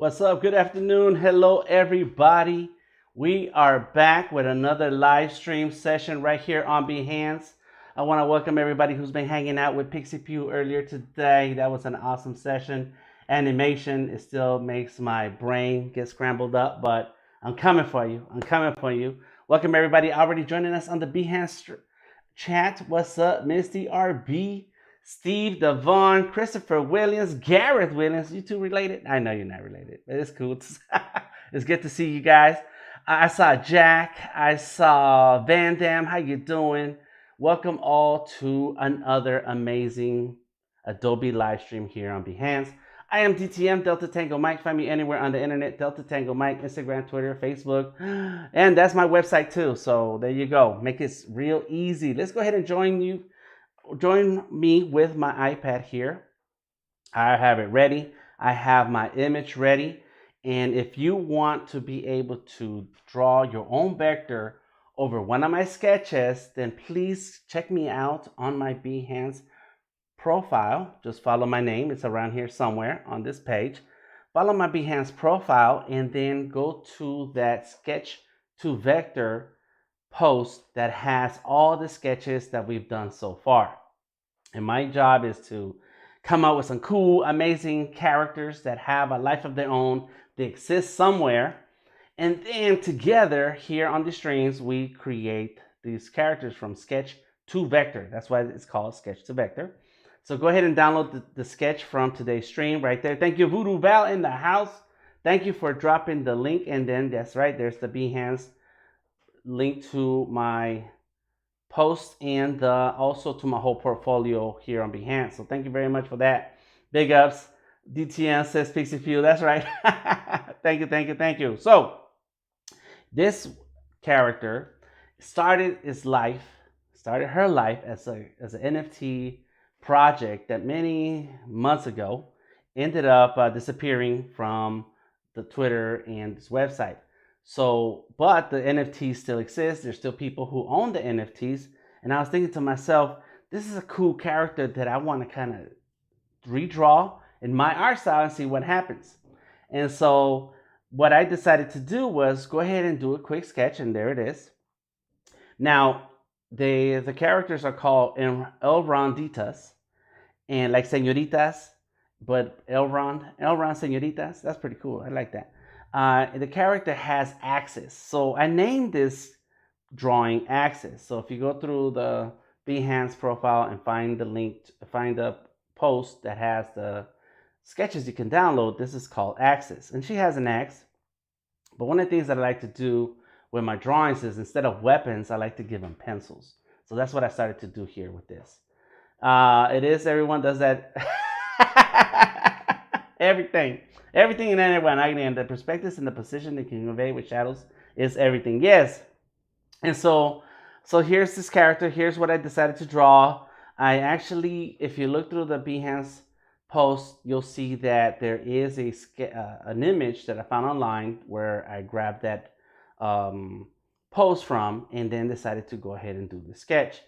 What's up? Good afternoon. Hello, everybody. We are back with another live stream session right here on Behance. I want to welcome everybody who's been hanging out with Pixie Pew earlier today. That was an awesome session. Animation, it still makes my brain get scrambled up, but I'm coming for you. I'm coming for you. Welcome, everybody already joining us on the Behance chat. What's up, Misty RB? Steve, Devon, Christopher Williams, Gareth Williams. You two related? I know you're not related, but it's cool. It's good to see you guys. I saw Jack. I saw Van Dam. How you doing? Welcome all to another amazing Adobe live stream here on Behance. I am DTM, DeltaTangoMike. Find me anywhere on the internet. DeltaTangoMike, Instagram, Twitter, Facebook. And that's my website too. So there you go. Make it real easy. Let's go ahead and join me with my iPad here. I have it ready. I have my image ready. And if you want to be able to draw your own vector over one of my sketches, then please check me out on my Behance profile. Just follow my name. It's around here somewhere on this page. Follow my Behance profile and then go to that sketch to vector post that has all the sketches that we've done so far. And my job is to come up with some cool, amazing characters that have a life of their own. They exist somewhere. And then together here on the streams, we create these characters from sketch to vector. That's why it's called sketch to vector. So go ahead and download the sketch from today's stream right there. Thank you, Voodoo Val in the house. Thank you for dropping the link. And then that's right, there's the Behance link to my post and also to my whole portfolio here on Behance. So thank you very much for that. Big ups. DTM says Pixie Pew. That's right. Thank you. So this character started her life as an NFT project that many months ago ended up disappearing from the Twitter and this website. So, but the NFTs still exist. There's still people who own the NFTs. And I was thinking to myself, this is a cool character that I want to kind of redraw in my art style and see what happens. And so what I decided to do was go ahead and do a quick sketch, and there it is. Now, the characters are called Elronditas, and like senoritas, but Elron senoritas. That's pretty cool. I like that. The character has axis. So I named this drawing axis. So if you go through the Behance profile and find the link, find the post that has the sketches you can download, this is called axis. And she has an axe. But one of the things that I like to do with my drawings is instead of weapons, I like to give them pencils. So that's what I started to do here with this. Everyone does that. Everything and anyone. And the perspectives and the position they can convey with shadows is everything. Yes. And so here's this character. Here's what I decided to draw. I actually, if you look through the Behance post, you'll see that there is an image that I found online where I grabbed that post from and then decided to go ahead and do the sketch.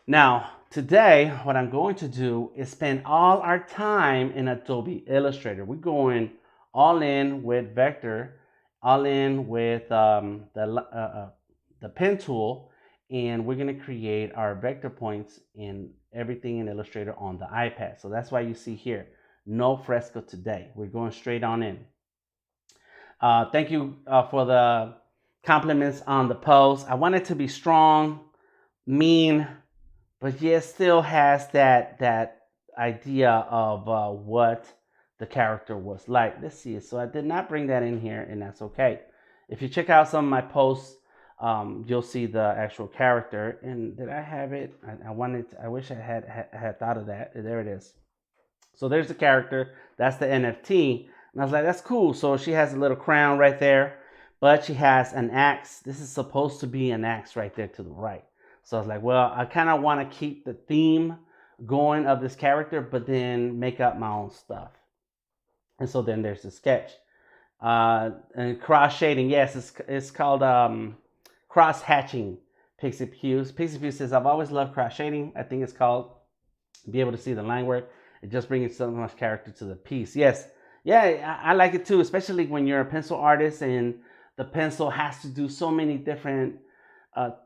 Now, today, what I'm going to do is spend all our time in Adobe Illustrator. We're going all in with vector, all in with the pen tool, and we're going to create our vector points in everything in Illustrator on the iPad. So that's why you see here, no Fresco today. We're going straight on in. Thank you for the compliments on the post. I want it to be strong, mean, but yet still has that idea of what the character was like. Let's see. So I did not bring that in here, and that's okay. If you check out some of my posts, you'll see the actual character. And did I have it? I wish I had thought of that. There it is. So there's the character. That's the NFT. And I was like, that's cool. So she has a little crown right there, but she has an axe. This is supposed to be an axe right there to the right. So I was like, well, I kind of want to keep the theme going of this character, but then make up my own stuff. And so then there's the sketch. And cross shading, yes, it's called cross hatching. Pixie Pew says, I've always loved cross shading. I think it's called be able to see the line work. It just brings so much character to the piece. Yes, Yeah, I like it too, especially when you're a pencil artist and the pencil has to do so many different,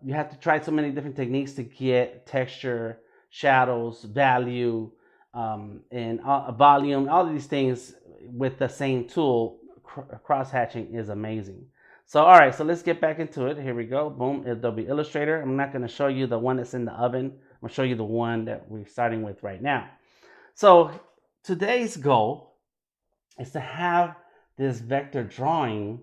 you have to try so many different techniques to get texture, shadows, value, and volume, all of these things with the same tool. Cross hatching is amazing. So, all right, so let's get back into it. Here we go. Boom, Adobe Illustrator. I'm not going to show you the one that's in the oven. I'm going to show you the one that we're starting with right now. So today's goal is to have this vector drawing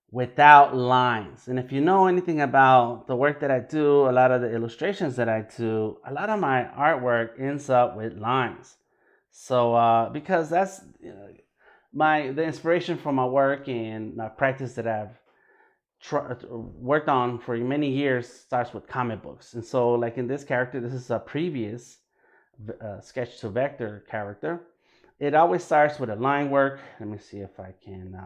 without lines. And if you know anything about the work that I do, a lot of the illustrations that I do, a lot of my artwork ends up with lines. So because that's the inspiration for my work and my practice that I've worked on for many years starts with comic books. And so like in this character, this is a previous sketch to vector character. It always starts with a line work. Let me see if I can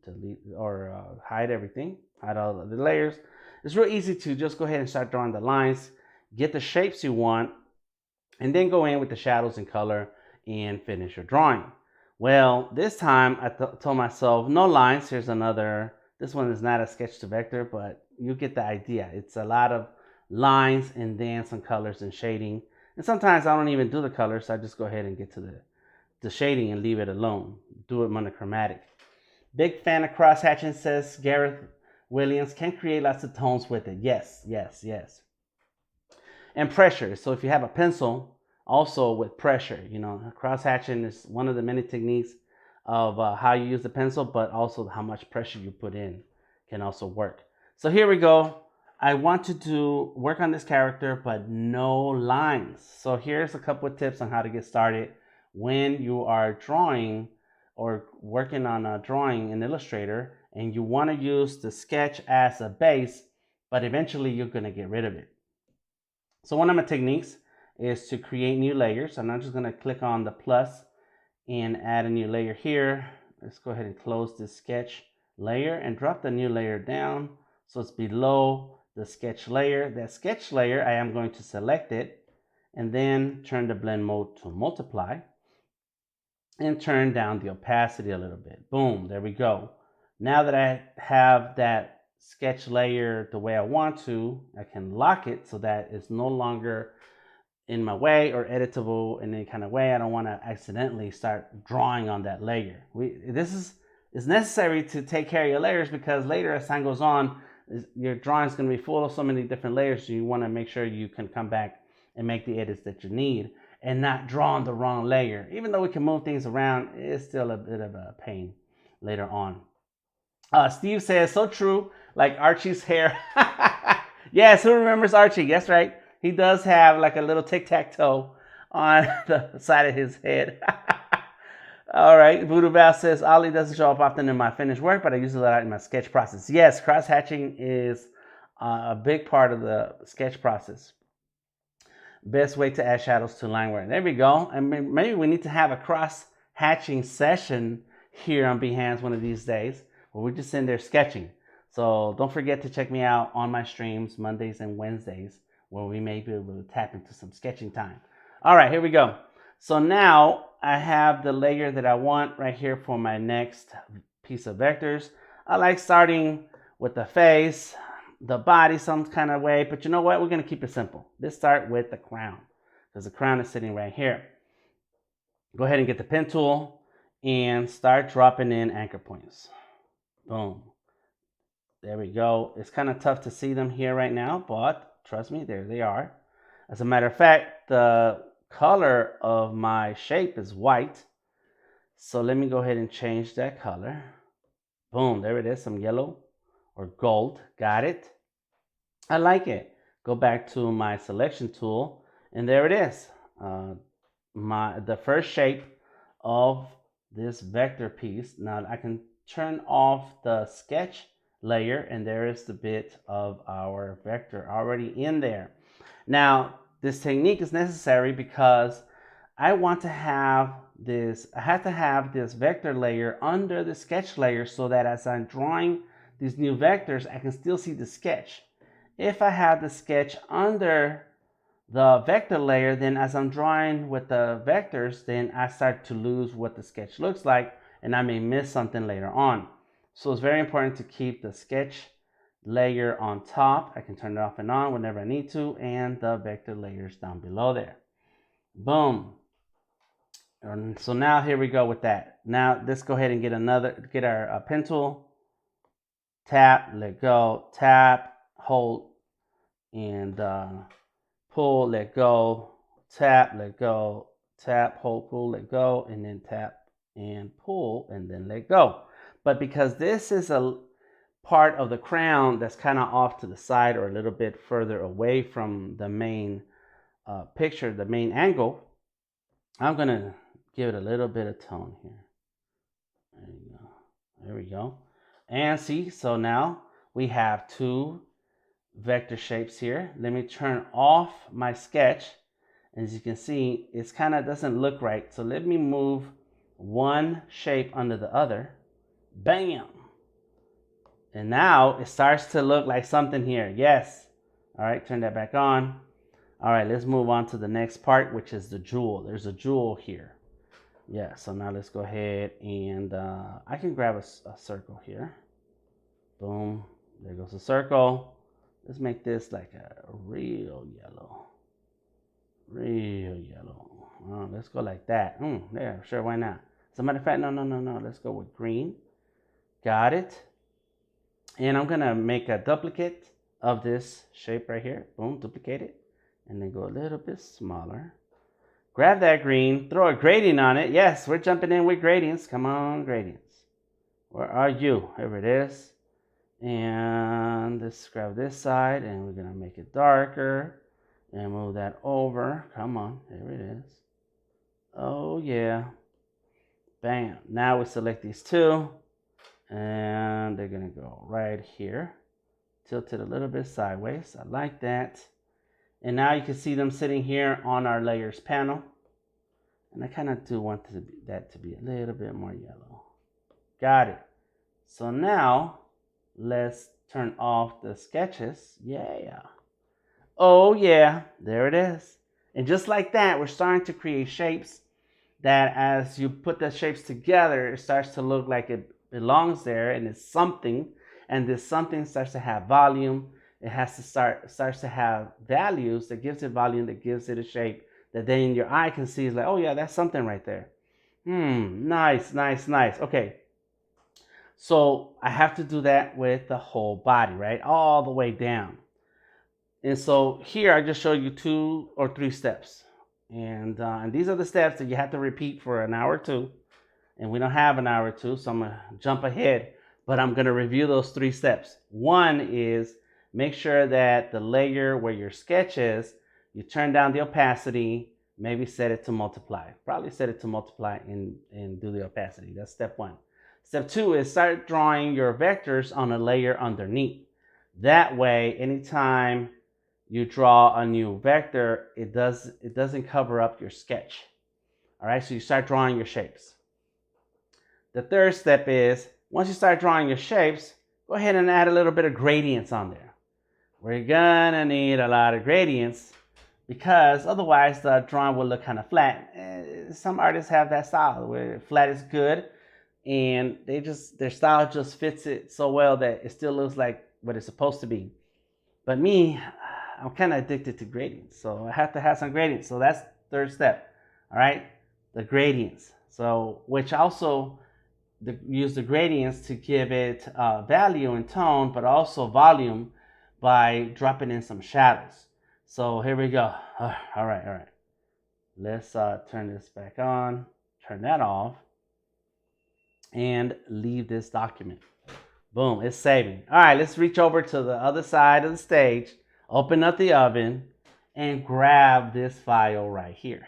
delete or hide everything, hide all of the layers. It's real easy to just go ahead and start drawing the lines, get the shapes you want, and then go in with the shadows and color and finish your drawing. Well, this time I told myself no lines. Here's another. This one is not a sketch to vector, but you get the idea. It's a lot of lines and then some colors and shading. And sometimes I don't even do the colors. I just go ahead and get to the shading and leave it alone. Do it monochromatic. Big fan of cross hatching, says Gareth Williams. Can create lots of tones with it. Yes, yes, yes. And pressure. So if you have a pencil, also with pressure, cross hatching is one of the many techniques of how you use the pencil, but also how much pressure you put in can also work. So here we go. I want to work on this character, but no lines. So here's a couple of tips on how to get started when you are drawing or working on a drawing in Illustrator and you want to use the sketch as a base, but eventually you're going to get rid of it. So one of my techniques is to create new layers. And I'm just going to click on the plus and add a new layer here. Let's go ahead and close this sketch layer and drop the new layer down so it's below the sketch layer. That sketch layer, I am going to select it and then turn the blend mode to multiply and turn down the opacity a little bit. Boom, there we go. Now that I have that sketch layer the way I want to, I can lock it so that it's no longer in my way or editable in any kind of way. I don't want to accidentally start drawing on that layer. It's necessary to take care of your layers because later as time goes on, your drawing is going to be full of so many different layers. So you want to make sure you can come back and make the edits that you need and not draw on the wrong layer. Even though we can move things around, it's still a bit of a pain later on. Steve says, so true, like Archie's hair. Yes, who remembers Archie? That's right. He does have like a little tic-tac-toe on the side of his head. All right. Voodoo Val says, Ollie doesn't show up often in my finished work, but I use it a lot in my sketch process. Yes, cross-hatching is a big part of the sketch process. Best way to add shadows to line work. There we go. I mean, maybe we need to have a cross-hatching session here on Behance one of these days where we're just in there sketching. So don't forget to check me out on my streams Mondays and Wednesdays where we may be able to tap into some sketching time. All right, here we go. So now I have the layer that I want right here for my next piece of vectors. I like starting with the face, the body some kind of way, but you know what? We're going to keep it simple. Let's start with the crown because the crown is sitting right here. Go ahead and get the pen tool and start dropping in anchor points. Boom. There we go. It's kind of tough to see them here right now, but trust me, there they are. As a matter of fact, the color of my shape is white. So let me go ahead and change that color. Boom, there it is, some yellow or gold. Got it. I like it. Go back to my selection tool, and there it is. The first shape of this vector piece. Now I can turn off the sketch layer, and there is the bit of our vector already in there. Now this technique is necessary because I want to have this, I have to have this vector layer under the sketch layer so that as I'm drawing these new vectors, I can still see the sketch. If I have the sketch under the vector layer, then as I'm drawing with the vectors, then I start to lose what the sketch looks like, and I may miss something later on. So it's very important to keep the sketch layer on top. I can turn it off and on whenever I need to, and the vector layers down below there. Boom. And so now here we go with that. Now let's go ahead and get our pen tool. Tap, let go, tap, hold, and pull, let go, tap, let go, tap, hold, pull, let go, and then tap and pull, and then let go. But because this is a part of the crown that's kind of off to the side or a little bit further away from the main picture, the main angle, I'm going to give it a little bit of tone here. There you go. There we go. And see, so now we have two vector shapes here. Let me turn off my sketch. As you can see, it's kind of doesn't look right. So let me move one shape under the other. Bam! And now it starts to look like something here. Yes. All right, turn that back on. All right, let's move on to the next part, which is the jewel. There's a jewel here. Yeah, so now let's go ahead and I can grab a circle here. Boom. There goes the circle. Let's make this like a real yellow. Real yellow. Oh, let's go like that. There, sure, why not? As a matter of fact, no. Let's go with green. Got it. And I'm going to make a duplicate of this shape right here. Boom, duplicate it. And then go a little bit smaller. Grab that green, throw a gradient on it. Yes, we're jumping in with gradients. Come on, gradients. Where are you? Here it is. And let's grab this side and we're going to make it darker. And move that over. Come on, there it is. Oh, yeah. Bam. Now we select these two. And they're going to go right here. Tilt it a little bit sideways. I like that. And now you can see them sitting here on our layers panel. And I kind of do want that to be a little bit more yellow. Got it. So now let's turn off the sketches. Yeah. Oh yeah, there it is. And just like that, we're starting to create shapes that as you put the shapes together, it starts to look like it belongs there and it's something. And this something starts to have volume. It has to starts to have values that gives it volume, that gives it a shape that then your eye can see is like, oh yeah, that's something right there. Nice. Okay. So I have to do that with the whole body, right? All the way down. And so here I just showed you 2 or 3 steps. And these are the steps that you have to repeat for an hour or two. And we don't have an hour or two, so I'm going to jump ahead. But I'm going to review those 3 steps. One is make sure that the layer where your sketch is, you turn down the opacity, maybe set it to multiply. Probably set it to multiply and do the opacity. That's step 1. Step 2 is start drawing your vectors on a layer underneath. That way, anytime you draw a new vector, it doesn't cover up your sketch. All right, so you start drawing your shapes. The third step is, once you start drawing your shapes, go ahead and add a little bit of gradients on there. We're gonna need a lot of gradients because otherwise the drawing will look kind of flat. Some artists have that style where flat is good and their style just fits it so well that it still looks like what it's supposed to be. But me, I'm kind of addicted to gradients, so I have to have some gradients. So that's third step, all right? The gradients. So which also use the gradients to give it value and tone, but also volume by dropping in some shadows. So here we go. All right. Let's turn this back on, turn that off, and leave this document. Boom, it's saving. All right, let's reach over to the other side of the stage, open up the oven, and grab this file right here.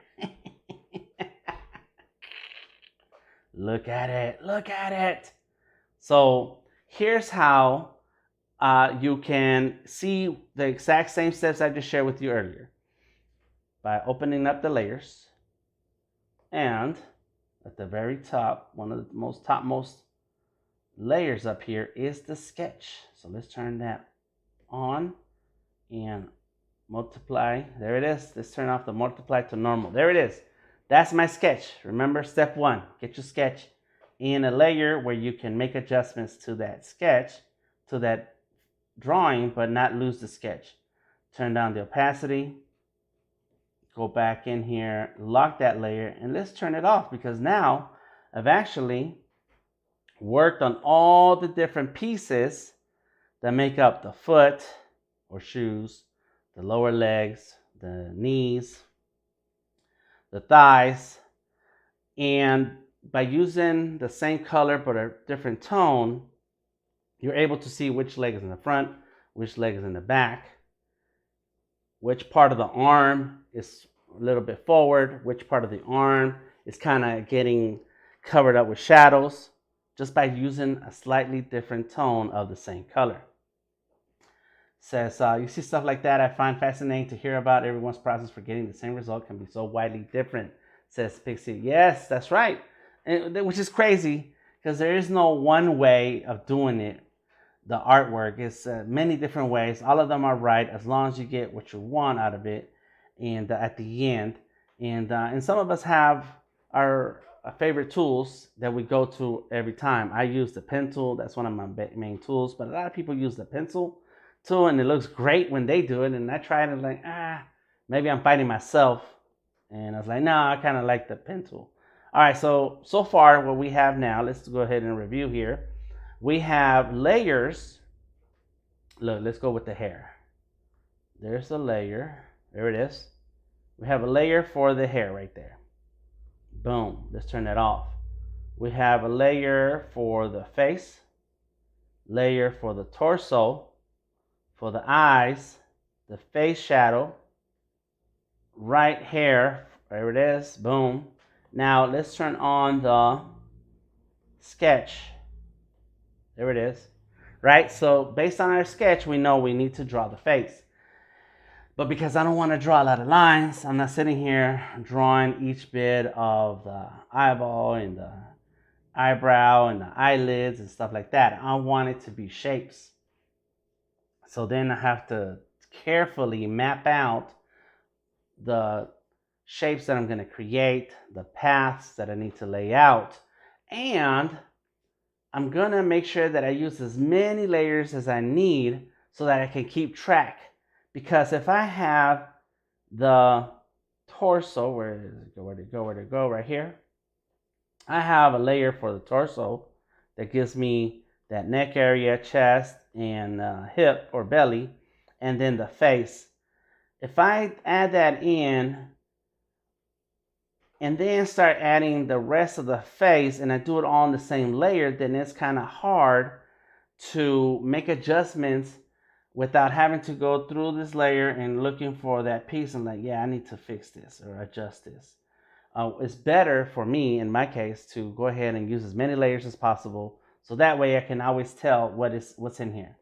Look at it. So here's how you can see the exact same steps I just shared with you earlier. By opening up the layers, and at the very top, one of the topmost layers up here is the sketch. So let's turn that on and multiply. There it is. Let's turn off the multiply to normal. There it is. That's my sketch. Remember step 1, get your sketch in a layer where you can make adjustments to that sketch, to that drawing, but not lose the sketch. Turn down the opacity, go back in here, lock that layer, and let's turn it off, because now I've actually worked on all the different pieces that make up the foot or shoes, the lower legs, the knees, the thighs, and by using the same color but a different tone, you're able to see which leg is in the front, which leg is in the back, which part of the arm is a little bit forward, which part of the arm is kind of getting covered up with shadows, just by using a slightly different tone of the same color. Says, you see stuff like that, I find fascinating to hear about. Everyone's process for getting the same result can be so widely different, says Pixie. Yes, that's right. Which is crazy, because there is no one way of doing it. The artwork is many different ways. All of them are right, as long as you get what you want out of it, and at the end. And some of us have our favorite tools that we go to every time. I use the pen tool. That's one of my main tools. But a lot of people use the pencil tool, and it looks great when they do it. And I tried it, like, maybe I'm fighting myself. And I was like, no, I kind of like the pen tool. All right, so far what we have now, let's go ahead and review here. We have layers. Look, let's go with the hair. There's the layer. There it is. We have a layer for the hair right there. Boom. Let's turn that off. We have a layer for the face, layer for the torso, for the eyes, the face shadow, right hair. There it is. Boom. Now let's turn on the sketch. There it is. Right? So based on our sketch, we know we need to draw the face. But because I don't want to draw a lot of lines, I'm not sitting here drawing each bit of the eyeball and the eyebrow and the eyelids and stuff like that. I want it to be shapes. So then I have to carefully map out the shapes that I'm going to create, the paths that I need to lay out, and I'm going to make sure that I use as many layers as I need so that I can keep track. Because if I have the torso, where'd it go, right here. I have a layer for the torso that gives me that neck area, chest, and hip or belly, and then the face. If I add that in and then start adding the rest of the face and I do it all in the same layer, then it's kind of hard to make adjustments without having to go through this layer and looking for that piece and like, yeah, I need to fix this or adjust this. It's better for me, in my case, to go ahead and use as many layers as possible, so that way I can always tell what's in here.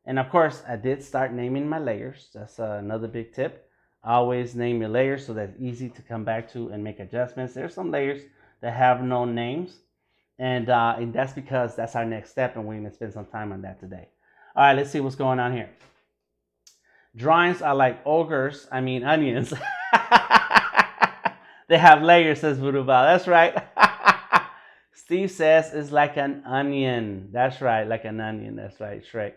And of course, I did start naming my layers. That's another big tip. Always name your layers so that it's easy to come back to and make adjustments. There's some layers that have no names, and that's because that's our next step, and we're going to spend some time on that today. All right, let's see what's going on here. Drawings are like onions. They have layers, says Voodoo Val. That's right. Steve says it's like an onion. That's right, like an onion. That's right, Shrek.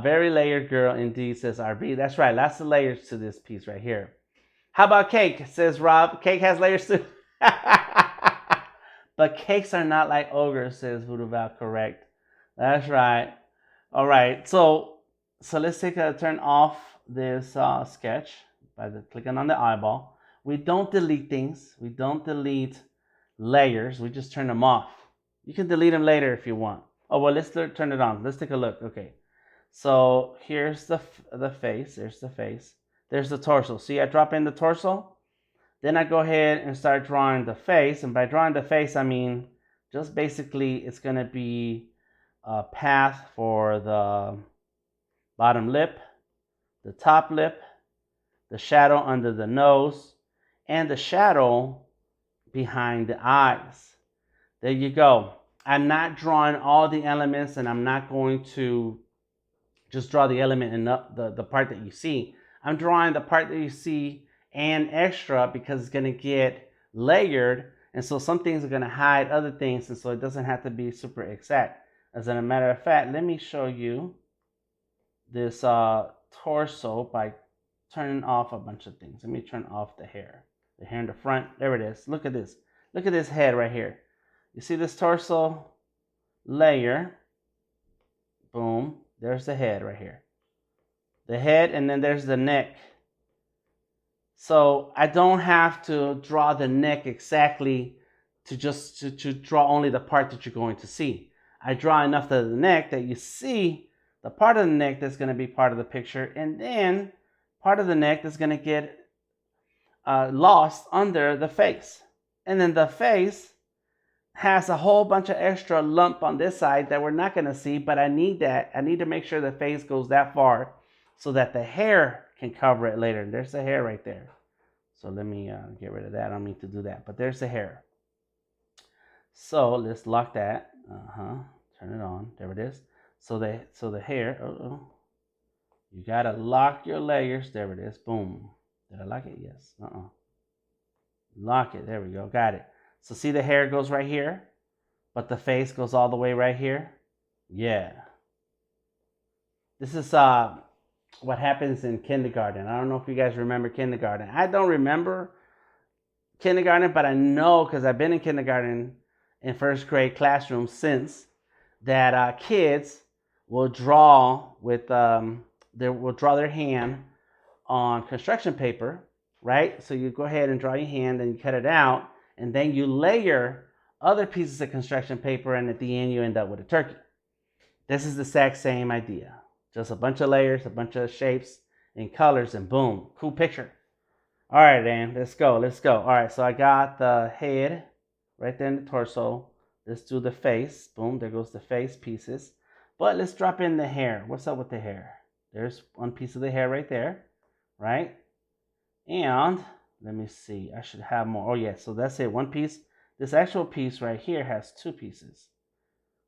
Very layered girl indeed, says RB. That's right, lots of layers to this piece right here. How about cake, says Rob. Cake has layers too. But cakes are not like ogres, says Voodoo Val. Correct. That's right. All right, so let's turn off this sketch by clicking on the eyeball. We don't delete things. We don't delete layers. We just turn them off. You can delete them later if you want. Oh, well, let's turn it on. Let's take a look. Okay, so here's the face. There's the face. There's the torso. See, I drop in the torso. Then I go ahead and start drawing the face. And by drawing the face, I mean just basically it's going to be a path for the bottom lip, the top lip, the shadow under the nose, and the shadow behind the eyes. There you go. I'm not drawing all the elements, and I'm not going to just draw the element in the part that you see. I'm drawing the part that you see and extra because it's going to get layered. And so some things are going to hide other things, and so it doesn't have to be super exact. As a matter of fact, let me show you this torso by turning off a bunch of things. Let me turn off the hair in the front. There it is. Look at this. Look at this head right here. You see this torso layer? Boom. There's the head right here. The head, and then there's the neck. So I don't have to draw the neck exactly to draw only the part that you're going to see. I draw enough of the neck that you see the part of the neck that's going to be part of the picture, and then part of the neck that's going to get lost under the face. And then the face has a whole bunch of extra lump on this side that we're not going to see, but I need that. I need to make sure the face goes that far so that the hair can cover it later. And there's the hair right there. So let me get rid of that. I don't mean to do that, but there's the hair. So let's lock that. Turn it on. There it is. So the hair. You gotta lock your layers. There it is. Boom. Did I lock it? Yes. Lock it. There we go. Got it. So see, the hair goes right here, but the face goes all the way right here. Yeah. This is what happens in kindergarten. I don't know if you guys remember kindergarten. I don't remember kindergarten, but I know because I've been in kindergarten in first grade classroom since that kids will draw with they will draw their hand on construction paper, right? So you go ahead and draw your hand and you cut it out, and then you layer other pieces of construction paper, and at the end you end up with a turkey. This is the exact same idea. Just a bunch of layers, a bunch of shapes and colors, and boom, cool picture. All right, Dan, let's go. All right, so I got the head right there in the torso. Let's do the face. Boom, there goes the face pieces. But let's drop in the hair. What's up with the hair? There's one piece of the hair right there, right? And let me see. I should have more. Oh, yeah, so that's it. One piece. This actual piece right here has two pieces.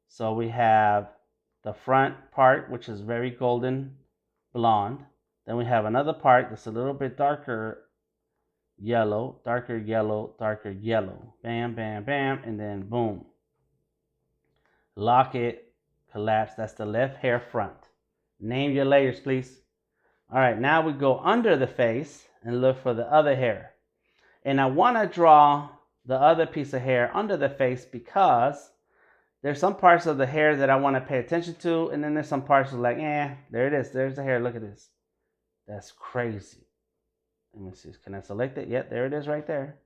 So we have the front part, which is very golden blonde. Then we have another part that's a little bit darker yellow, darker yellow, darker yellow. Bam, bam, bam, and then boom. Lock it, collapse. That's the left hair front. Name your layers, please. All right, now we go under the face and look for the other hair. And I want to draw the other piece of hair under the face because there's some parts of the hair that I want to pay attention to, and then there's some parts like, there it is. There's the hair. Look at this. That's crazy. Let me see. Can I select it? Yep, there it is right there.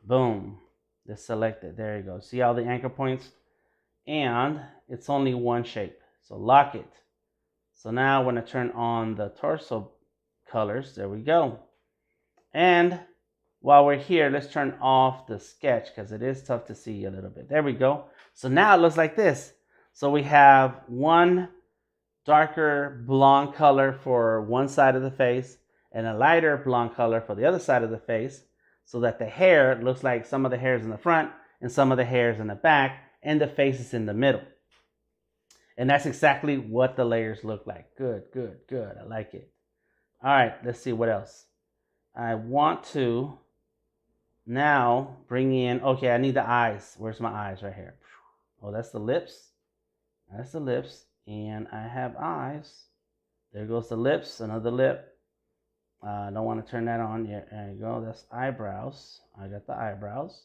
Boom. Let's select it. There you go. See all the anchor points? And it's only one shape. So lock it. So now when I turn on the torso colors, there we go. And while we're here, let's turn off the sketch because it is tough to see a little bit. There we go. So now it looks like this. So we have one darker blonde color for one side of the face and a lighter blonde color for the other side of the face, so that the hair looks like some of the hairs in the front and some of the hairs in the back, and the face is in the middle. And that's exactly what the layers look like. Good, good, good. I like it. All right, let's see what else. I want to now bring in, okay, I need the eyes. Where's my eyes? Right here. Oh, that's the lips. That's the lips. And I have eyes. There goes the lips, another lip. I don't want to turn that on. Yeah, there you go. That's eyebrows. I got the eyebrows.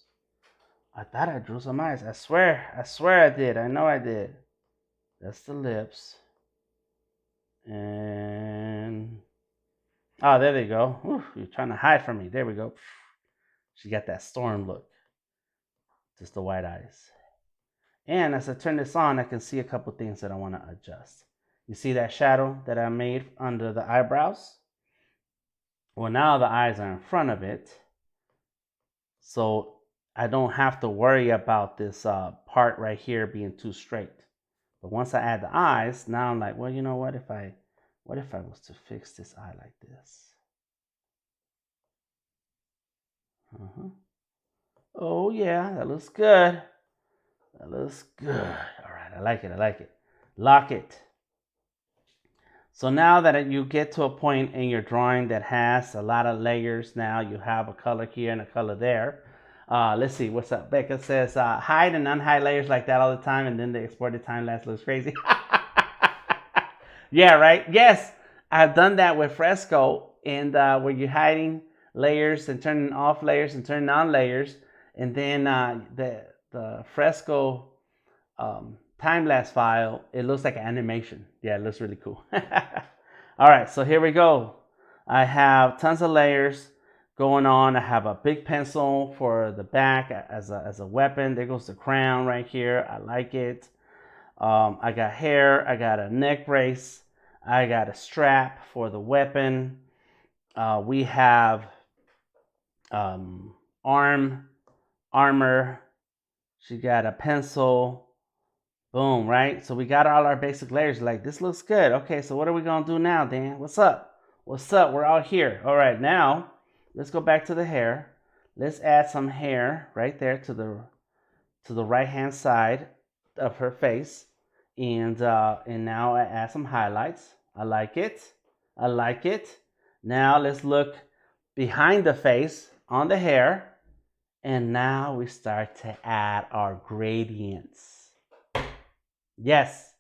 I thought I drew some eyes. I swear I did. I know I did. That's the lips. And oh, there they go. Whew, you're trying to hide from me. There we go. She got that storm look. Just the white eyes. And as I turn this on, I can see a couple things that I want to adjust. You see that shadow that I made under the eyebrows? Well, now the eyes are in front of it. So I don't have to worry about this part right here being too straight. But once I add the eyes, now I'm like, well, you know what? If I was to fix this eye like this? Oh yeah, that looks good. That looks good. All right, I like it. Lock it. So now that you get to a point in your drawing that has a lot of layers, now you have a color here and a color there. Let's see, what's up? Becca says, hide and unhide layers like that all the time, and then the exported time lapse looks crazy. Yeah, right? Yes, I've done that with Fresco, and where you're hiding layers and turning off layers and turning on layers, and then the Fresco time lapse file, it looks like an animation. Yeah, it looks really cool. All right, so here we go. I have tons of layers going on. I have a big pencil for the back as a weapon. There goes the crown right here. I like it. I got hair. I got a neck brace. I got a strap for the weapon. We have armor. She got a pencil. Boom, right? So we got all our basic layers. Like, this looks good. Okay, so what are we going to do now, Dan? What's up? What's up? We're all here. All right, now let's go back to the hair. Let's add some hair right there to the right-hand side of her face. And now I add some highlights. I like it. I like it. Now let's look behind the face on the hair. And now we start to add our gradients. Yes.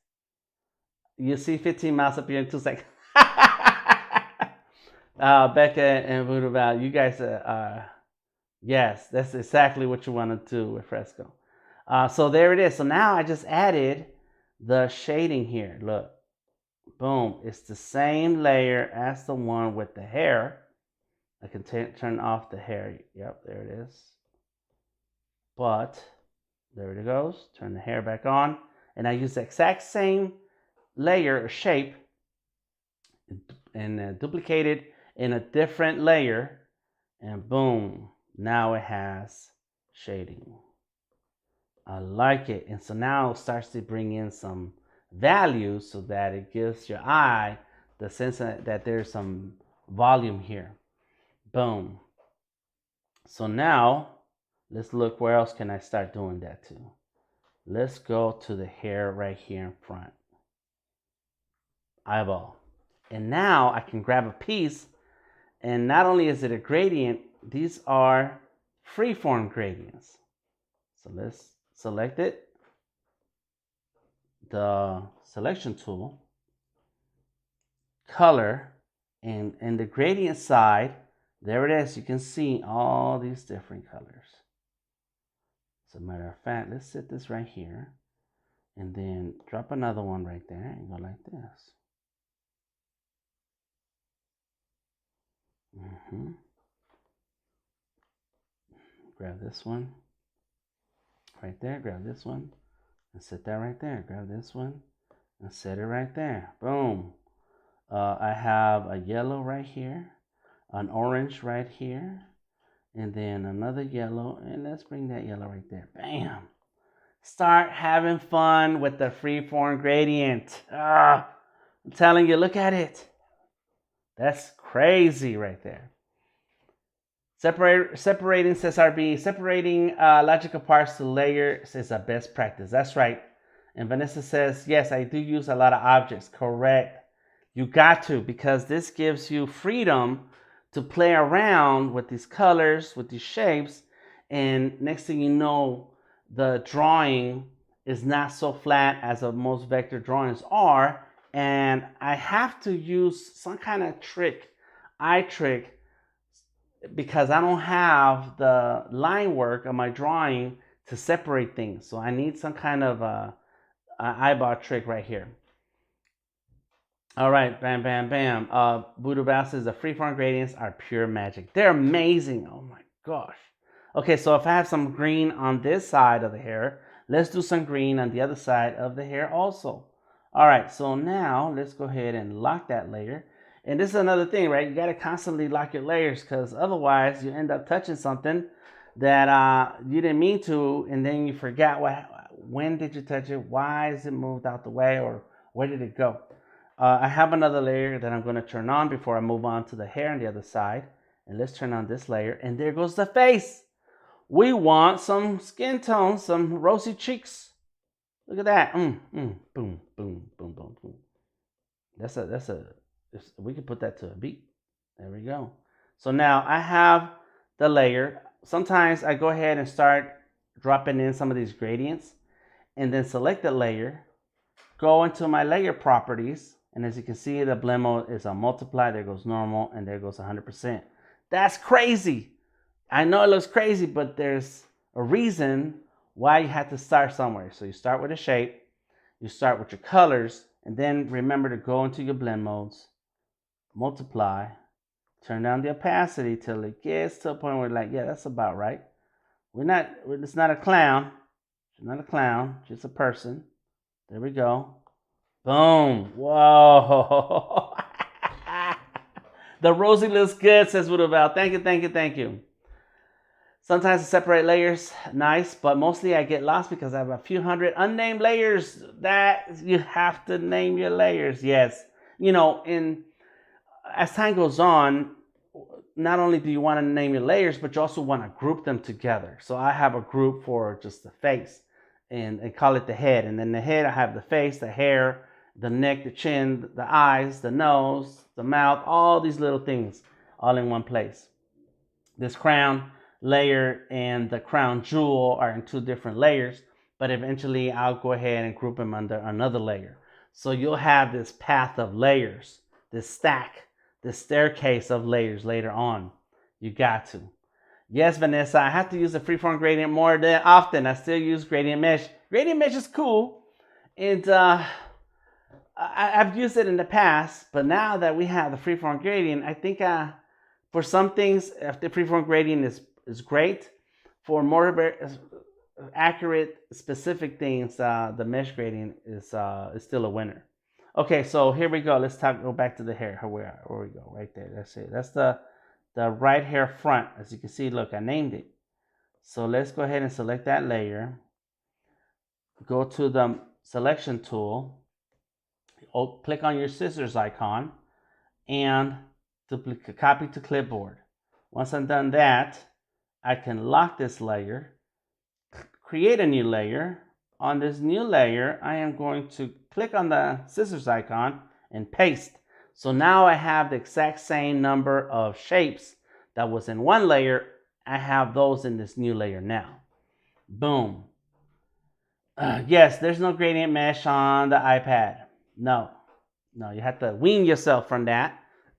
You see 15 miles up here in 2 seconds. Becca and Voodoo Val, you guys yes, that's exactly what you want to do with Fresco. So there it is. So now I just added the shading here. Look. Boom. It's the same layer as the one with the hair. I can turn off the hair. Yep, there it is. But there it goes. Turn the hair back on. And I use the exact same layer or shape and duplicate it in a different layer. And boom, now it has shading. I like it. And so now it starts to bring in some value so that it gives your eye the sense that there's some volume here. Boom. So now let's look, where else can I start doing that to? Let's go to the hair right here in front. Eyeball. And now I can grab a piece, and not only is it a gradient, these are freeform gradients. So let's select it. The selection tool, color, and in the gradient side, there it is. You can see all these different colors. As a matter of fact, let's set this right here and then drop another one right there and go like this. Grab this one right there, grab this one and set that right there. Grab this one and set it right there. Boom. I have a yellow right here, an orange right here, and then another yellow, and let's bring that yellow right there. Bam. Start having fun with the freeform gradient. I'm telling you, look at it. That's crazy right there. Separating, says RB, separating logical parts to layers is a best practice. That's right. And Vanessa says, yes, I do use a lot of objects. Correct. You got to, because this gives you freedom to play around with these colors, with these shapes. And next thing you know, the drawing is not so flat as most vector drawings are. And I have to use some kind of eye trick, because I don't have the line work of my drawing to separate things. So I need some kind of eyeball trick right here. All right, bam, bam, bam. Voodoo Val says the freeform gradients are pure magic. They're amazing. Oh my gosh. Okay, so if I have some green on this side of the hair, let's do some green on the other side of the hair also. All right, so now let's go ahead and lock that layer. And this is another thing, right? You got to constantly lock your layers, because otherwise you end up touching something that you didn't mean to, and then you forgot when did you touch it, why is it moved out the way, or where did it go? I have another layer that I'm going to turn on before I move on to the hair on the other side. And let's turn on this layer, and there goes the face. We want some skin tone, some rosy cheeks. Look at that. Boom, boom, boom, boom, boom. We can put that to a beat. There we go. So now I have the layer. sometimes I go ahead and start dropping in some of these gradients and then select the layer, go into my layer properties, and as you can see, the blend mode is on multiply. There goes normal, and there goes 100%. That's crazy. I know it looks crazy, but there's a reason why you have to start somewhere. So you start with a shape, you start with your colors, and then remember to go into your blend modes, multiply, turn down the opacity till it gets to a point where like, yeah, that's about right. It's not a clown. It's not a clown, just a person. There we go. Boom. Whoa. The rosy looks good, says Woodavale. Thank you, thank you, thank you. Sometimes I separate layers, nice, but mostly I get lost because I have a few hundred unnamed layers that you have to name your layers. Yes. You know, as time goes on, not only do you want to name your layers, but you also want to group them together. So I have a group for just the face and call it the head. And then the head, I have the face, the hair, the neck, the chin, the eyes, the nose, the mouth, all these little things all in one place. This crown layer and the crown jewel are in two different layers, but eventually I'll go ahead and group them under another layer. So you'll have this path of layers, this stack, this staircase of layers later on. You got to. Yes, Vanessa, I have to use the freeform gradient more than often. I still use gradient mesh. Gradient mesh is cool. And I've used it in the past, but now that we have the freeform gradient, I think for some things, the freeform gradient is great. For more accurate, specific things, the mesh gradient is still a winner. Okay, so here we go. Let's go back to the hair. Where we go? Right there. That's it. That's the right hair front. As you can see, look, I named it. So let's go ahead and select that layer. Go to the selection tool. Click on your scissors icon and copy to clipboard. Once I'm done that, I can lock this layer, create a new layer. On this new layer, I am going to click on the scissors icon and paste. So now I have the exact same number of shapes that was in one layer. I have those in this new layer now. Boom. Yes, there's no gradient mesh on the iPad. No, you have to wean yourself from that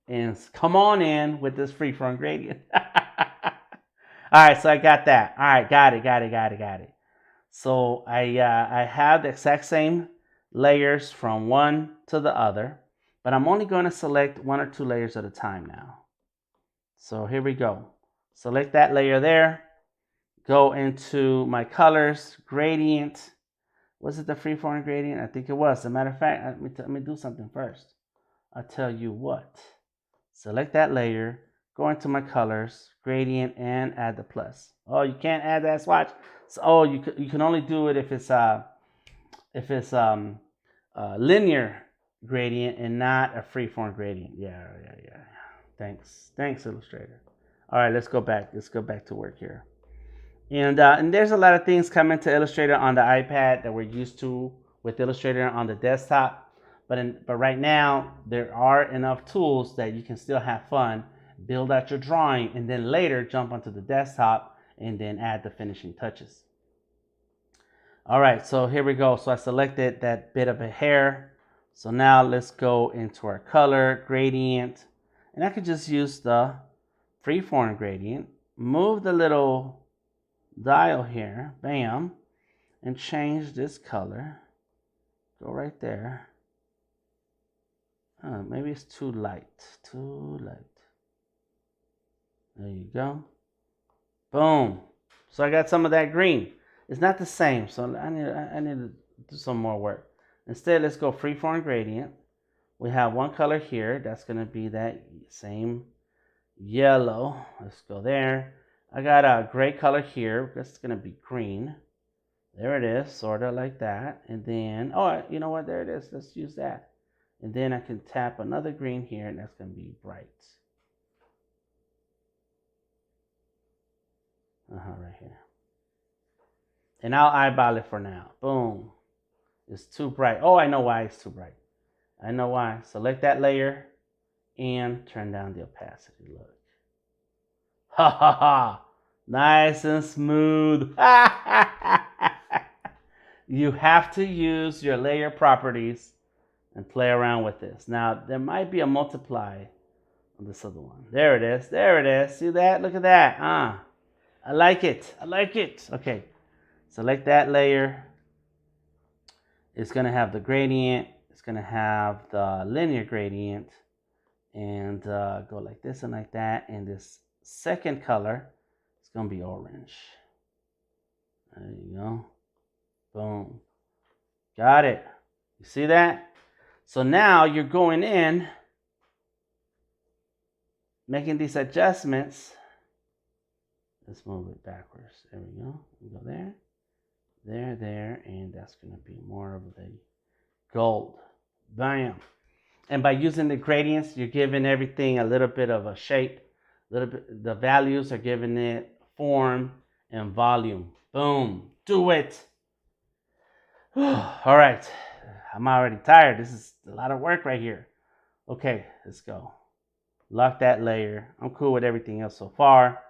and come on in with this freeform gradient. All right, so I got that. All right, got it. So I have the exact same layers from one to the other, but I'm only going to select one or two layers at a time now. So here we go. Select that layer there. Go into my colors, gradient. Was it the freeform gradient? I think it was. As a matter of fact, let me do something first. I'll tell you what. Select that layer, go into my colors, gradient, and add the plus. Oh, you can't add that swatch. So, you can only do it if it's linear gradient and not a freeform gradient. Yeah. Thanks, Illustrator. All right, let's go back. Let's go back to work here. And there's a lot of things coming to Illustrator on the iPad that we're used to with Illustrator on the desktop. But right now, there are enough tools that you can still have fun, build out your drawing, and then later jump onto the desktop and then add the finishing touches. All right, so here we go. So I selected that bit of a hair. So now let's go into our color gradient. And I could just use the freeform gradient, move the little dial here, bam, and change this color. Go right there. Maybe it's too light. There you go. Boom. So I got some of that green. It's not the same, so I need to do some more work. Instead, let's go freeform gradient. We have one color here. That's going to be that same yellow. Let's go there. I got a gray color here. That's going to be green. There it is, sort of like that. And then, oh, you know what? There it is. Let's use that. And then I can tap another green here, and that's going to be bright. Right here. And I'll eyeball it for now. Boom. It's too bright. Oh, I know why it's too bright. I know why. Select that layer and turn down the opacity. Look. Ha ha ha. Nice and smooth. You have to use your layer properties and play around with this. Now, there might be a multiply on this other one. There it is. There it is. See that? Look at that. I like it. I like it. Okay. Select that layer. It's going to have the gradient. It's going to have the linear gradient. And go like this and like that. And this second color is going to be orange. There you go. Boom. Got it. You see that? So now you're going in, making these adjustments. Let's move it backwards. There we go. We go there, there, and that's going to be more of the gold. Bam. And by using the gradients, you're giving everything a little bit of a shape. The values are giving it form and volume. Boom. Do it. All right. I'm already tired. This is a lot of work right here. Okay, let's go. Lock that layer. I'm cool with everything else so far.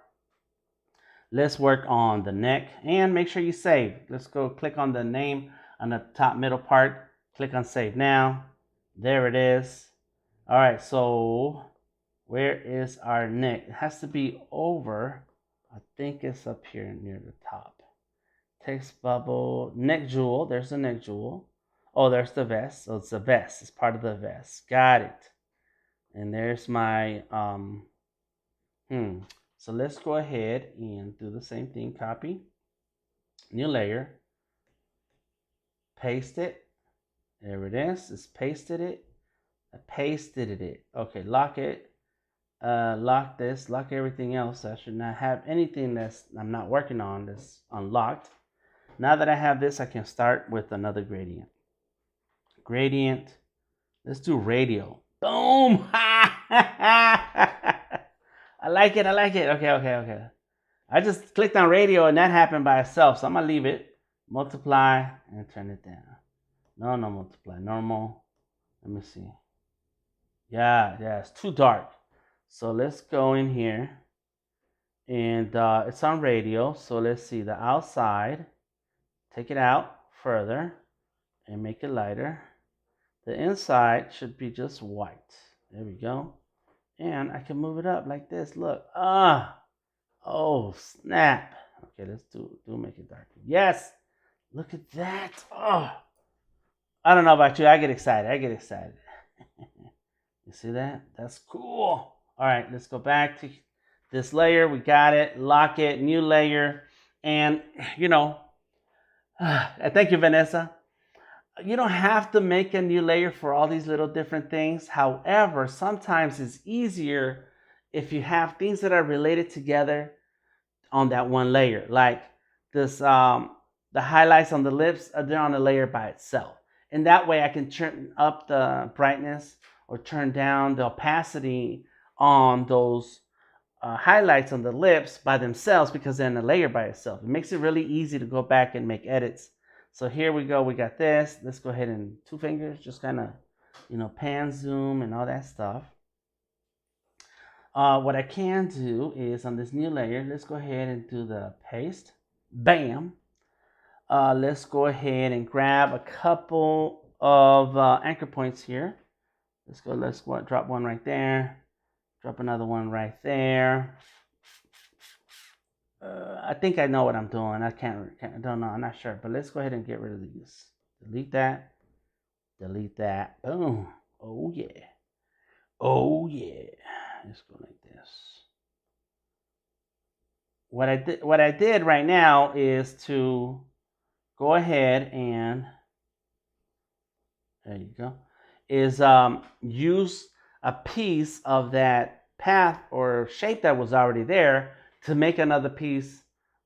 Let's work on the neck and make sure you save. Let's go click on the name on the top middle part. Click on save now. There it is. All right, so where is our neck? It has to be over. I think it's up here near the top. Text bubble, neck jewel. There's the neck jewel. Oh, there's the vest. So it's a vest. It's part of the vest. Got it. And there's my So let's go ahead and do the same thing. Copy. New layer. Paste it. There it is. It's pasted it. I pasted it. Okay, lock it. Lock this. Lock everything else. I should not have anything that's I'm not working on that's unlocked. Now that I have this, I can start with another gradient. Gradient. Let's do radial. Boom! I like it. I like it. Okay. I just clicked on radial and that happened by itself. So I'm going to leave it. Multiply and turn it down. No multiply. Normal. Let me see. Yeah, it's too dark. So let's go in here. And it's on radial. So let's see the outside. Take it out further and make it lighter. The inside should be just white. There we go. And I can move it up like this. Look. Oh, snap. Okay, let's make it darker. Yes. Look at that. Oh. I don't know about you. I get excited. You see that? That's cool. All right, let's go back to this layer. We got it. Lock it. New layer. And, thank you, Vanessa. You don't have to make a new layer for all these little different things. However, sometimes it's easier if you have things that are related together on that one layer. Like this, the highlights on the lips, they're on a layer by itself. And that way I can turn up the brightness or turn down the opacity on those highlights on the lips by themselves because they're in a layer by itself. It makes it really easy to go back and make edits. So here we go. We got this. Let's go ahead and 2 fingers, just kind of, pan, zoom, and all that stuff. What I can do is on this new layer, let's go ahead and do the paste. Bam. Let's go ahead and grab a couple of anchor points here. Let's drop one right there. Drop another one right there. I think I know what I'm doing. I don't know. I'm not sure. But let's go ahead and get rid of these. Delete that. Delete that. Boom. Oh, yeah. Oh, yeah. Let's go like this. What I did right now is to go ahead and, there you go, is use a piece of that path or shape that was already there to make another piece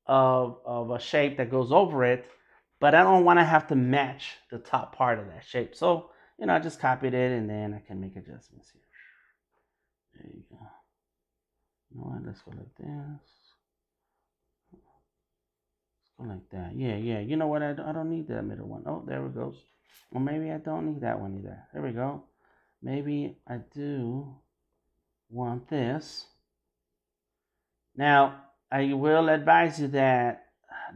of a shape that goes over it, but I don't want to have to match the top part of that shape. So, I just copied it and then I can make adjustments here. There you go. Let's go like this. Let's go like that. Yeah. You know what? I don't need that middle one. Oh, there it goes. Or maybe I don't need that one either. There we go. Maybe I do want this. Now, I will advise you that,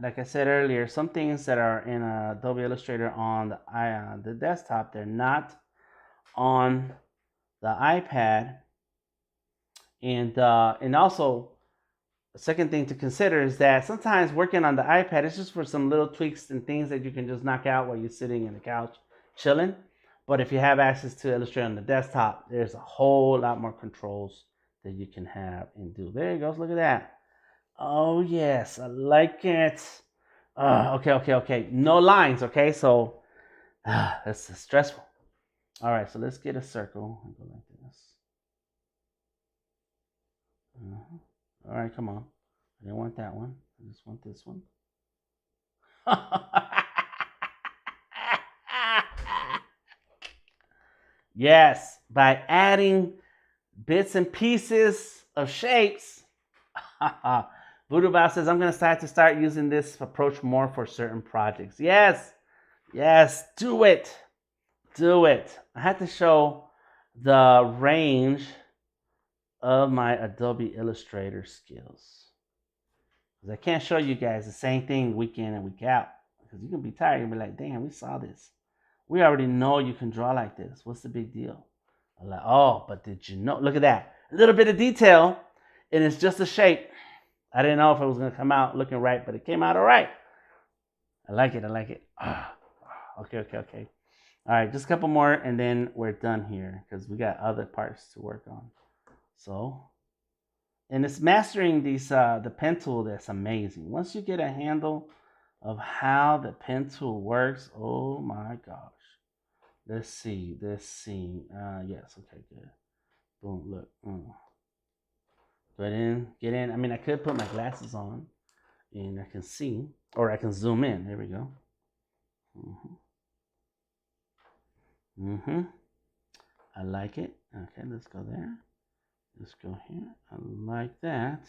like I said earlier, some things that are in Adobe Illustrator on the desktop, they're not on the iPad. And also, the second thing to consider is that sometimes working on the iPad is just for some little tweaks and things that you can just knock out while you're sitting in the couch chilling. But if you have access to Illustrator on the desktop, there's a whole lot more controls that you can have and do. There you go. Look at that. Oh, yes. I like it. Okay. No lines, okay? So, that's stressful. All right, so let's get a circle and go like this. All right, come on. I don't want that one. I just want this one. Yes, by adding bits and pieces of shapes. Voodoo Bow says, I'm going to start using this approach more for certain projects. Yes, do it. I had to show the range of my Adobe Illustrator skills. Because I can't show you guys the same thing week in and week out. Because you can be tired and be like, damn, we saw this. We already know you can draw like this. What's the big deal? I'm like, oh, but did you know? Look at that. A little bit of detail, and it's just a shape. I didn't know if it was going to come out looking right, but it came out all right. I like it. Okay. All right, just a couple more, and then we're done here because we got other parts to work on. So, and it's mastering these the pen tool that's amazing. Once you get a handle of how the pen tool works, oh my gosh. Let's see. Yes, okay, good. Boom, look. Get in. I mean, I could put my glasses on and I can see, or I can zoom in. There we go. I like it. Okay, let's go there. Let's go here. I like that.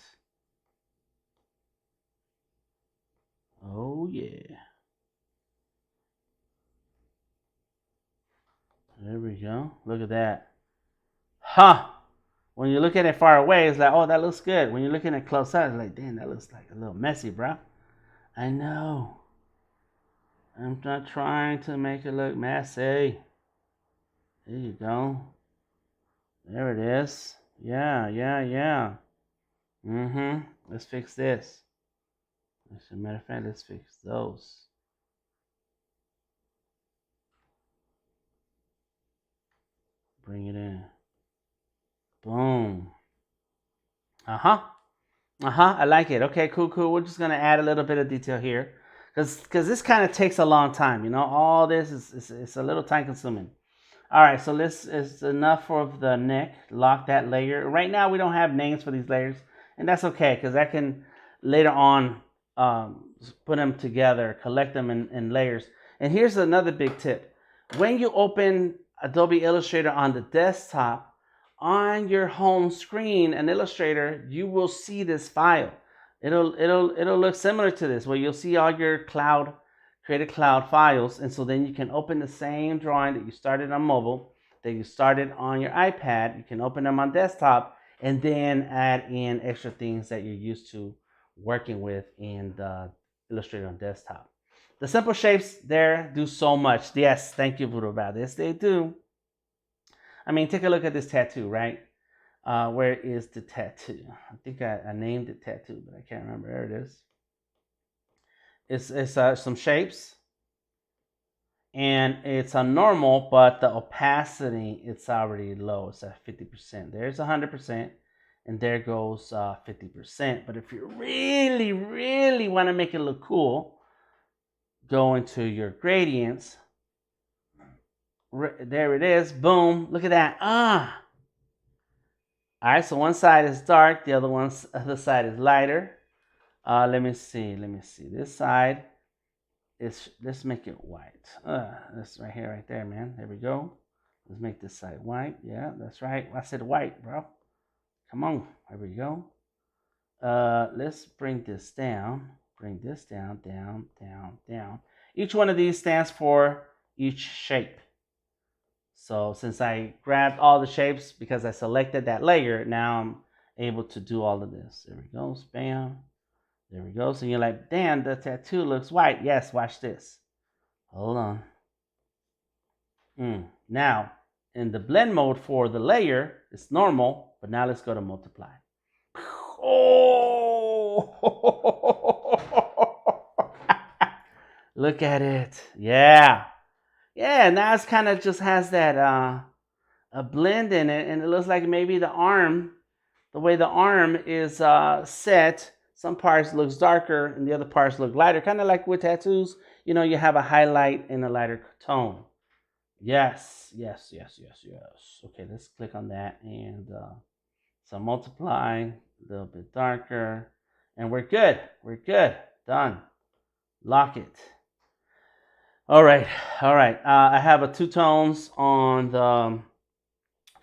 Oh, yeah. There we go. Look at that. When you look at it far away, it's like, oh, that looks good. When you're looking at close up, it's like, damn, that looks like a little messy, bro. I know. I'm not trying to make it look messy. There you go. There it is. Yeah. Let's fix this. As a matter of fact, let's fix those. Bring it in. Boom. I like it. Okay, cool. We're just gonna add a little bit of detail here, because this kind of takes a long time. You know, all this is a little time consuming. All right, so this is enough for the neck. Lock that layer. Right now, we don't have names for these layers, and that's okay, because I can later on put them together, collect them in layers. And here's another big tip. When you open Adobe Illustrator on the desktop, on your home screen in Illustrator, you will see this file. It'll look similar to this, where you'll see all your created cloud files, and so then you can open the same drawing that you started on mobile, that you started on your iPad. You can open them on desktop and then add in extra things that you're used to working with in the Illustrator on desktop. The simple shapes there do so much. Yes, thank you, Voodoo about this. They do. I mean, take a look at this tattoo, right? Where is the tattoo? I think I named it tattoo, but I can't remember. There it is. It's some shapes, and it's a normal, but the opacity, it's already low. It's at 50%. There's 100%, and there goes 50%. But if you really want to make it look cool, go into your gradients. There it is. Boom. Look at that. All right, so one side is dark, the other side is lighter. Let me see. This side is, let's make it white. That's right here, right there, man. There we go. Let's make this side white. Yeah, that's right. I said white, bro. Come on. There we go. Let's bring this down. Bring this down. Each one of these stands for each shape. So since I grabbed all the shapes because I selected that layer, now I'm able to do all of this. There we go. Bam. There we go. So you're like, damn, the tattoo looks white. Yes, watch this. Hold on. Now, in the blend mode for the layer, it's normal, but now let's go to multiply. Oh! Look at it. Yeah. Yeah, now it's kind of just has that a blend in it, and it looks like maybe the arm, the way the arm is set, some parts looks darker and the other parts look lighter, kind of like with tattoos. You know, you have a highlight and a lighter tone. Yes, yes, yes, yes, yes. Okay, let's click on that and so multiply, a little bit darker, and we're good. We're good. Done. Lock it. All right, all right. I have a two tones on the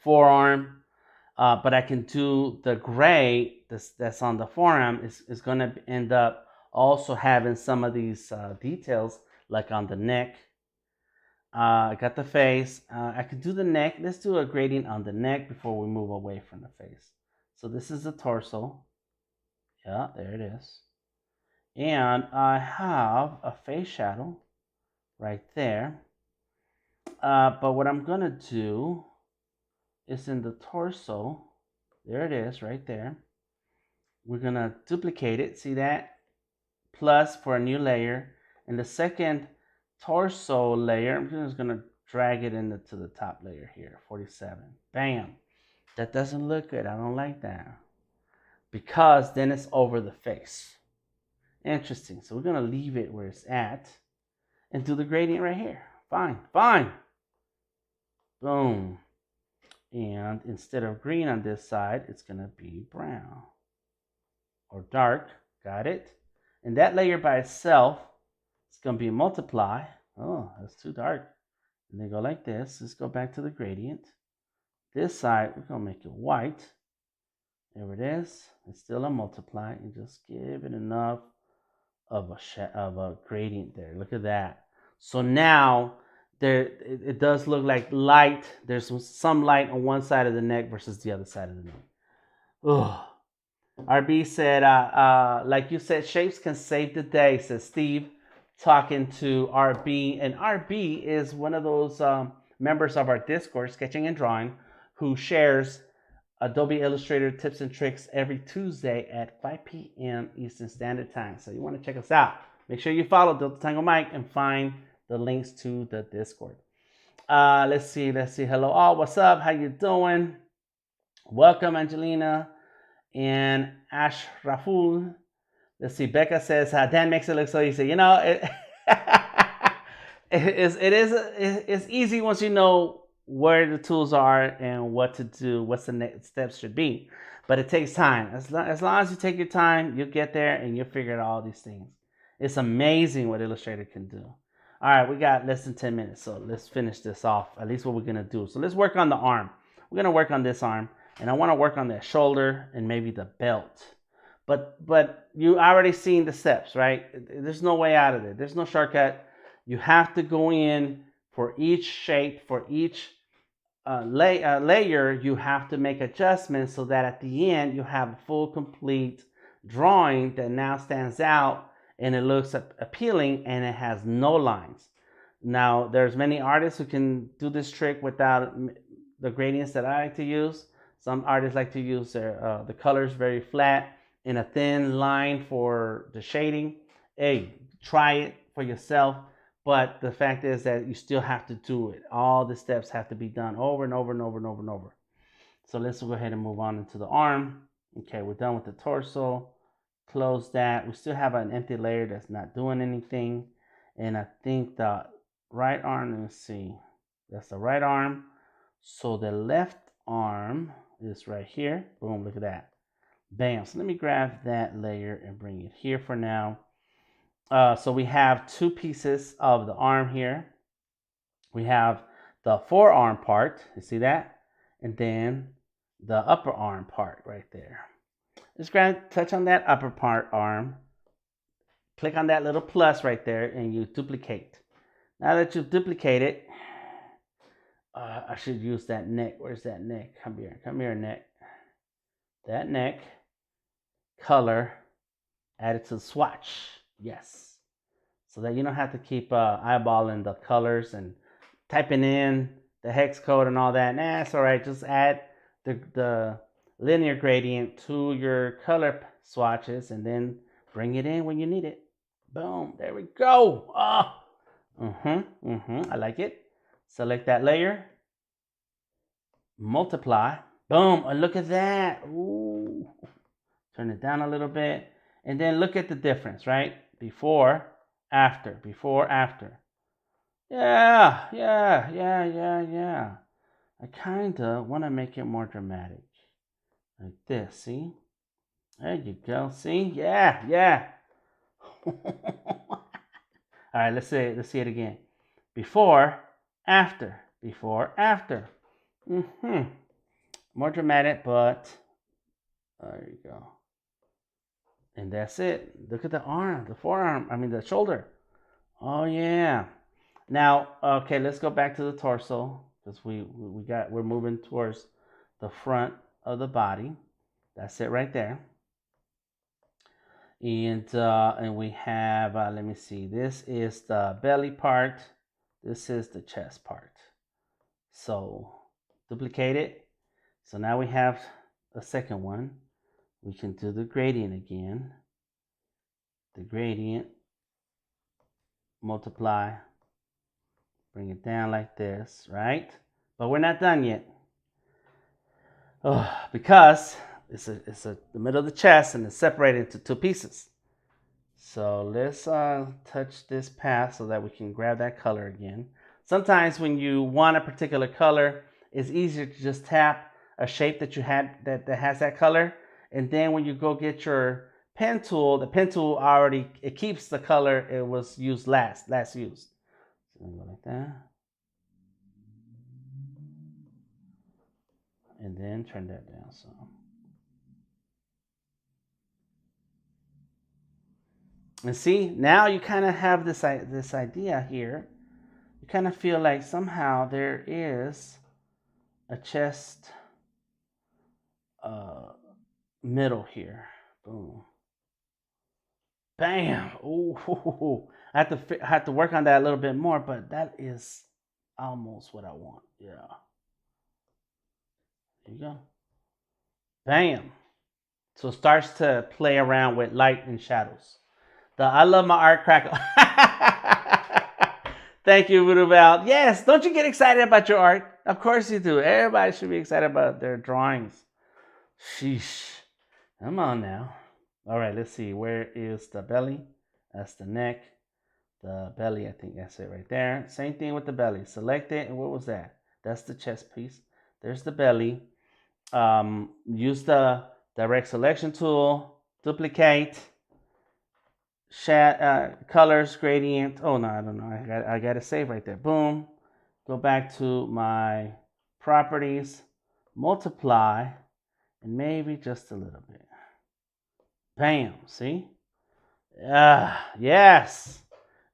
forearm, but I can do the gray that's on the forearm is going to end up also having some of these details like on the neck. I got the face. I can do the neck. Let's do a gradient on the neck before we move away from the face. So this is the torso. Yeah, there it is. And I have a face shadow right there. But what I'm going to do is in the torso. There it is right there. We're going to duplicate it. See that? Plus for a new layer. And the second torso layer, I'm just going to drag it into the top layer here, 47. Bam. That doesn't look good. I don't like that. Because then it's over the face. Interesting. So we're going to leave it where it's at and do the gradient right here. Fine. Fine. Boom. And instead of green on this side, it's going to be brown or dark. Got it? And that layer by itself, it's going to be multiply. Oh, that's too dark. And then go like this. Let's go back to the gradient. This side, we're going to make it white. There it is. It's still a multiply. And just give it enough of a gradient there. Look at that. So now it does look like light. There's some light on one side of the neck versus the other side of the neck. Ugh. RB said, like you said, shapes can save the day, says Steve, talking to RB. And RB is one of those members of our Discord, Sketching and Drawing, who shares Adobe Illustrator tips and tricks every Tuesday at 5 p.m. Eastern Standard Time. So you want to check us out. Make sure you follow DeltaTangoMike and find the links to the Discord. Let's see. Hello all. What's up? How you doing? Welcome, Angelina and Ashraful. Let's see. Becca says, Dan makes it look so easy. You know, it's easy once you know where the tools are and what to do, what's the next steps should be. But it takes time. As long as you take your time, you'll get there and you'll figure out all these things. It's amazing what Illustrator can do. All right, we got less than 10 minutes, so let's finish this off, at least what we're going to do. So let's work on the arm. We're going to work on this arm, and I want to work on that shoulder and maybe the belt. But you already seen the steps, right? There's no way out of it. There's no shortcut. You have to go in for each shape, for each layer, you have to make adjustments so that at the end you have a full, complete drawing that now stands out and it looks appealing and it has no lines. Now, there's many artists who can do this trick without the gradients that I like to use. Some artists like to use their the colors very flat and a thin line for the shading. Hey, try it for yourself. But the fact is that you still have to do it. All the steps have to be done over and over and over and over and over. So let's go ahead and move on into the arm. Okay, we're done with the torso. Close that. We still have an empty layer that's not doing anything. And I think the right arm, let's see. That's the right arm. So the left arm is right here. Boom, look at that. Bam. So let me grab that layer and bring it here for now. So we have two pieces of the arm here. We have the forearm part, you see that? And then the upper arm part right there. Just touch on that upper part arm. Click on that little plus right there and you duplicate. Now that you've duplicated, I should use that neck. Where's that neck? Come here, neck. That neck, color, Add it to the swatch. Yes. So that you don't have to keep eyeballing the colors and typing in the hex code and all that. Nah, it's all right. Just add the linear gradient to your color swatches and then bring it in when you need it. Boom. There we go. Oh. I like it. Select that layer. Multiply. Boom. Oh, look at that. Ooh. Turn it down a little bit. And then look at the difference, right? Before, after. Before, after. Yeah. I kind of want to make it more dramatic. Like this, see? There you go. See? Yeah. All right, let's see it again. Before, after. Before, after. More dramatic, but there you go. And that's it. Look at the arm, the forearm, the shoulder. Oh yeah. Now, okay, let's go back to the torso because we're moving towards the front of the body. That's it right there. And we have let me see. This is the belly part. This is the chest part. So duplicate it. So now we have a second one. We can do the gradient again. The gradient, multiply, bring it down like this, right? But we're not done yet. Because it's the middle of the chest and it's separated into two pieces. So let's touch this path so that we can grab that color again. Sometimes when you want a particular color, it's easier to just tap a shape that you had that has that color. And then when you go get your pen tool, the pen tool already, it keeps the color it was used last used. So go like that. And then turn that down some. And see, now you kind of have this idea here. You kind of feel like somehow there is a chest middle here. Boom. Bam. Ooh. I have to work on that a little bit more, but that is almost what I want. Yeah. There you go. Bam. So it starts to play around with light and shadows. I love my art crackle. Thank you, Voodoo Val. Yes, don't you get excited about your art? Of course you do. Everybody should be excited about their drawings. Sheesh. Come on now. All right, let's see. Where is the belly? That's the neck. The belly, I think that's it right there. Same thing with the belly. Select it. And what was that? That's the chest piece. There's the belly. Use the direct selection tool. Duplicate. Colors, gradient. Oh, no, I don't know. I got to save right there. Boom. Go back to my properties. Multiply. And maybe just a little bit. Bam. See? Yes.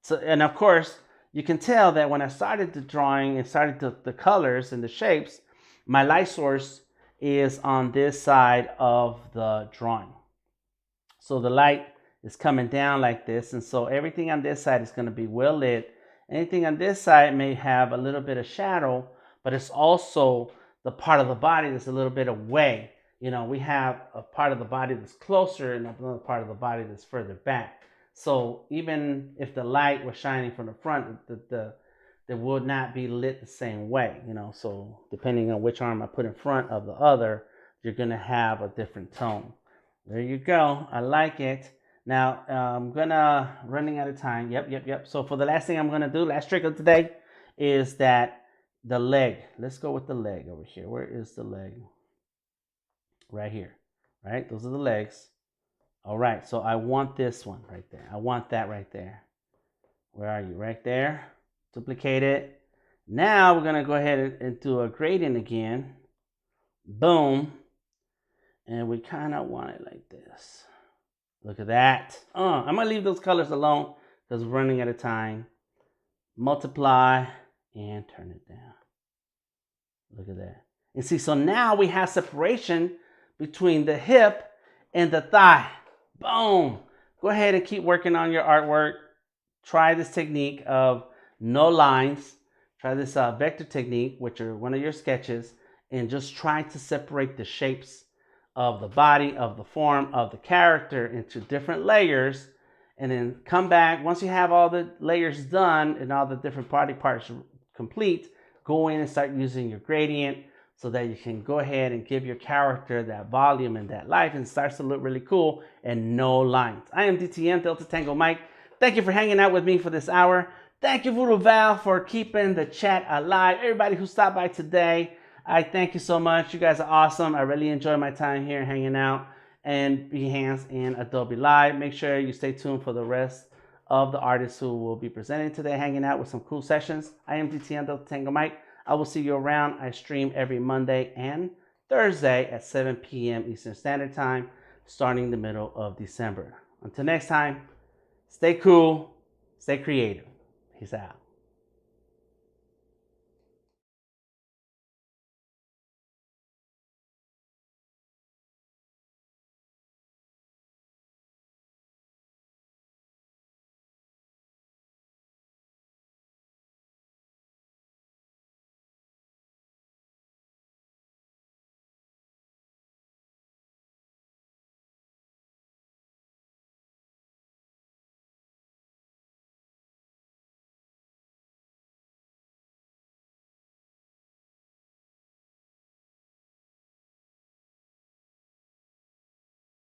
So, and of course, you can tell that when I started the drawing and started the colors and the shapes, my light source is on this side of the drawing. So the light is coming down like this. And so everything on this side is going to be well lit. Anything on this side may have a little bit of shadow, but it's also the part of the body that's a little bit away. You know, we have a part of the body that's closer and another part of the body that's further back. So even if the light was shining from the front, it would not be lit the same way, you know. So depending on which arm I put in front of the other, you're going to have a different tone. There you go. I like it. Now, I'm running out of time. Yep. So for the last thing I'm going to do, last trick of today, is that the leg. Let's go with the leg over here. Where is the leg? Right here, right? Those are the legs. All right, so I want this one right there. I want that right there. Where are you? Right there. Duplicate it. Now we're going to go ahead and do a gradient again. Boom. And we kind of want it like this. Look at that. I'm going to leave those colors alone because we're running out of time. Multiply and turn it down. Look at that. And see, so now we have separation between the hip and the thigh. Boom. go ahead and keep working on your artwork. Try this technique of no lines. Try this vector technique, which are one of your sketches, and just try to separate the shapes of the body, of the form, of the character into different layers, and then come back. Once you have all the layers done and all the different body parts complete, go in and start using your gradient so that you can go ahead and give your character that volume and that life, and it starts to look really cool and no lines. I am DTM, Delta Tango Mike. Thank you for hanging out with me for this hour. Thank you, Voodoo Val, for keeping the chat alive. Everybody who stopped by today, I thank you so much. You guys are awesome. I really enjoy my time here hanging out and Behance and Adobe Live. Make sure you stay tuned for the rest of the artists who will be presenting today, hanging out with some cool sessions. I am DTM, Delta Tango Mike. I will see you around. I stream every Monday and Thursday at 7 p.m. Eastern Standard Time, starting the middle of December. Until next time, stay cool, stay creative. Peace out.